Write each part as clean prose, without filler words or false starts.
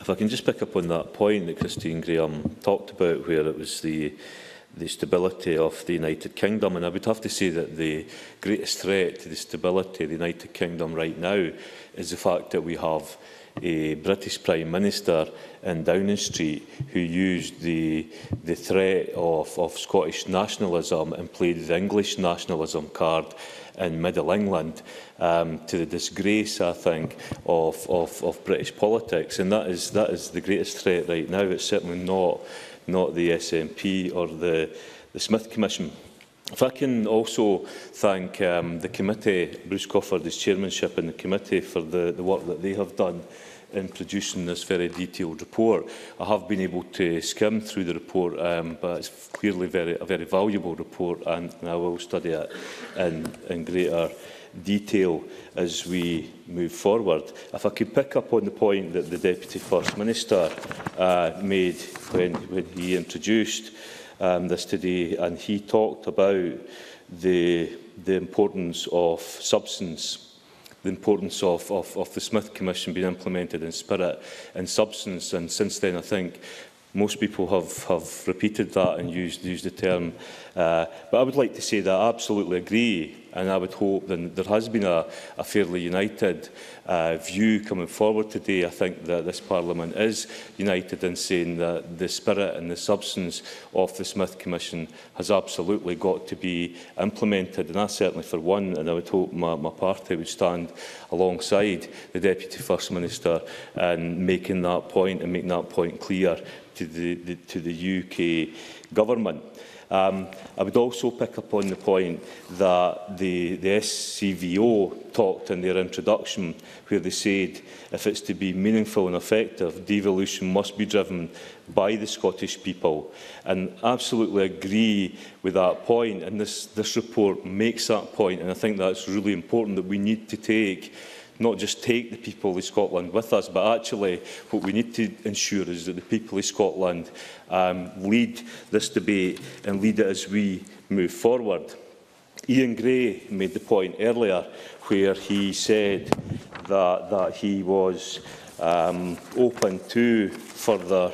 If I can just pick up on that point that Christine Graham talked about, where it was the stability of the United Kingdom, and I would have to say that the greatest threat to the stability of the United Kingdom right now is the fact that we have a British Prime Minister in Downing Street who used the threat of Scottish nationalism and played the English nationalism card in Middle England, to the disgrace, I think, of British politics. And that is the greatest threat right now. It's certainly not the SNP or the Smith Commission. If I can also thank the committee, Bruce Crawford's chairmanship and the committee for the work that they have done in producing this very detailed report. I have been able to skim through the report, but it's clearly a very valuable report, and I will study it in greater detail as we move forward. If I could pick up on the point that the Deputy First Minister made when he introduced this today, and he talked about the importance of substance, the importance of the Smith Commission being implemented in spirit and substance, and since then I think most people have repeated that and used the term. But I would like to say that I absolutely agree, and I would hope that there has been a fairly united view coming forward today. I think that this Parliament is united in saying that the spirit and the substance of the Smith Commission has absolutely got to be implemented, and I certainly for one, and I would hope my party would stand alongside the Deputy First Minister in making that point and making that point clear to the UK Government. I would also pick up on the point that the SCVO talked in their introduction, where they said if it's to be meaningful and effective, devolution must be driven by the Scottish people. And I absolutely agree with that point, and this report makes that point, and I think that's really important, that we need to not just take the people of Scotland with us, but actually what we need to ensure is that the people of Scotland lead this debate and lead it as we move forward. Iain Gray made the point earlier where he said that he was open to further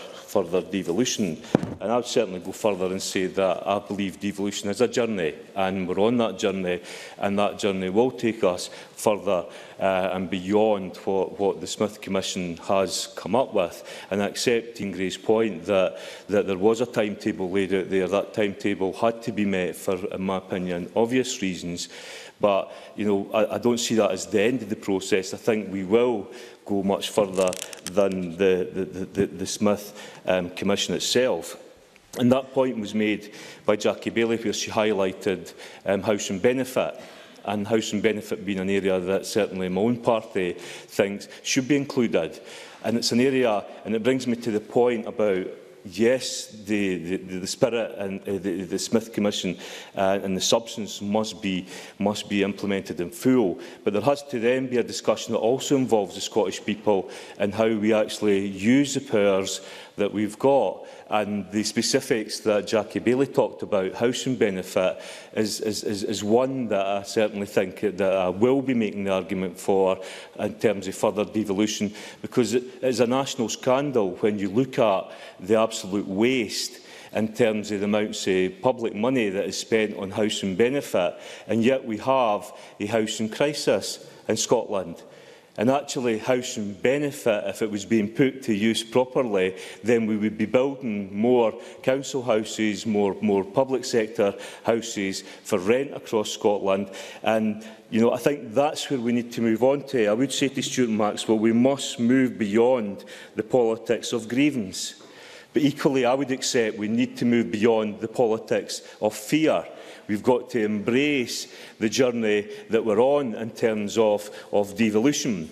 devolution. And I would certainly go further and say that I believe devolution is a journey, and we're on that journey, and that journey will take us further and beyond what the Smith Commission has come up with. And I accept Iain Gray's point that there was a timetable laid out there. That timetable had to be met for, in my opinion, obvious reasons. But I don't see that as the end of the process. I think we will go much further than the Smith Commission itself. And that point was made by Jackie Baillie, where she highlighted housing benefit, and housing benefit being an area that certainly my own party thinks should be included. And it's an area, and it brings me to the point about, yes, the spirit and the Smith Commission and the substance must be implemented in full, but there has to then be a discussion that also involves the Scottish people and how we actually use the powers that we've got. And the specifics that Jackie Baillie talked about, housing benefit, is one that I certainly think that I will be making the argument for in terms of further devolution, because it is a national scandal when you look at the absolute waste in terms of the amounts of public money that is spent on housing benefit, and yet we have a housing crisis in Scotland. And actually, housing benefit, if it was being put to use properly, then we would be building more council houses, more public sector houses for rent across Scotland. And I think that's where we need to move on to. I would say to Stuart and Maxwell, we must move beyond the politics of grievance. But equally, I would accept we need to move beyond the politics of fear. We've got to embrace the journey that we're on in terms of devolution.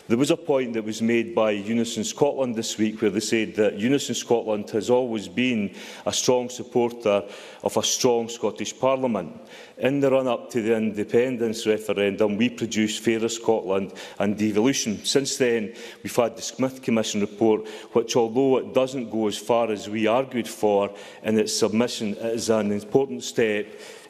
There was a point that was made by Unison Scotland this week where they said that Unison Scotland has always been a strong supporter of a strong Scottish Parliament. In the run-up to the independence referendum, we produced Fairer Scotland and Devolution. Since then, we've had the Smith Commission report, which, although it doesn't go as far as we argued for in its submission, it is an important step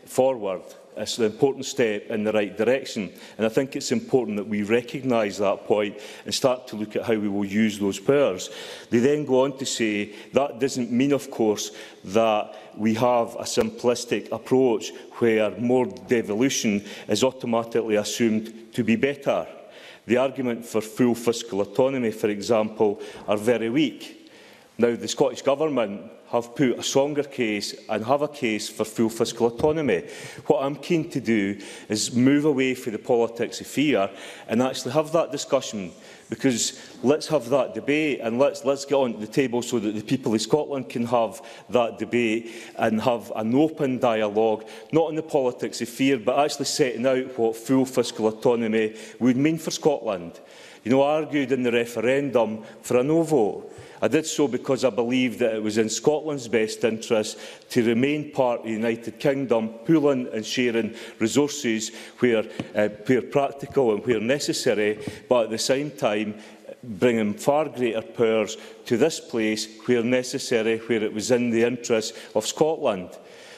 forward. it's an important step in the right direction, and I think it's important that we recognise that point and start to look at how we will use those powers. They then go on to say that doesn't mean, of course, that we have a simplistic approach where more devolution is automatically assumed to be better. The argument for full fiscal autonomy, for example, are very weak. Now, the Scottish Government have put a stronger case and have a case for full fiscal autonomy. What I'm keen to do is move away from the politics of fear and actually have that discussion, because let's have that debate and let's get on the table so that the people of Scotland can have that debate and have an open dialogue, not on the politics of fear, but actually setting out what full fiscal autonomy would mean for Scotland. You know, I argued in the referendum for a no vote. I did so because I believed that it was in Scotland's best interest to remain part of the United Kingdom, pooling and sharing resources where practical and where necessary, but at the same time bringing far greater powers to this place where necessary, where it was in the interest of Scotland.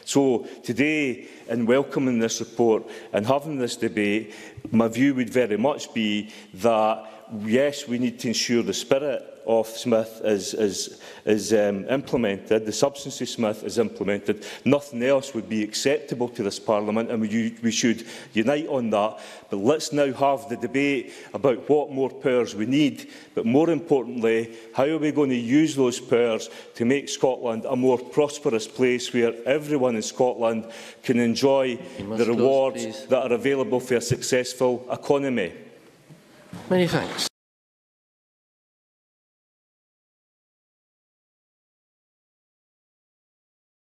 So today, in welcoming this report and having this debate, my view would very much be that, yes, we need to ensure the spirit of Smith is implemented, the substance of Smith is implemented. Nothing else would be acceptable to this Parliament, and we should unite on that. But let's now have the debate about what more powers we need, but more importantly, how are we going to use those powers to make Scotland a more prosperous place where everyone in Scotland can enjoy the rewards that are available for a successful economy. Many thanks.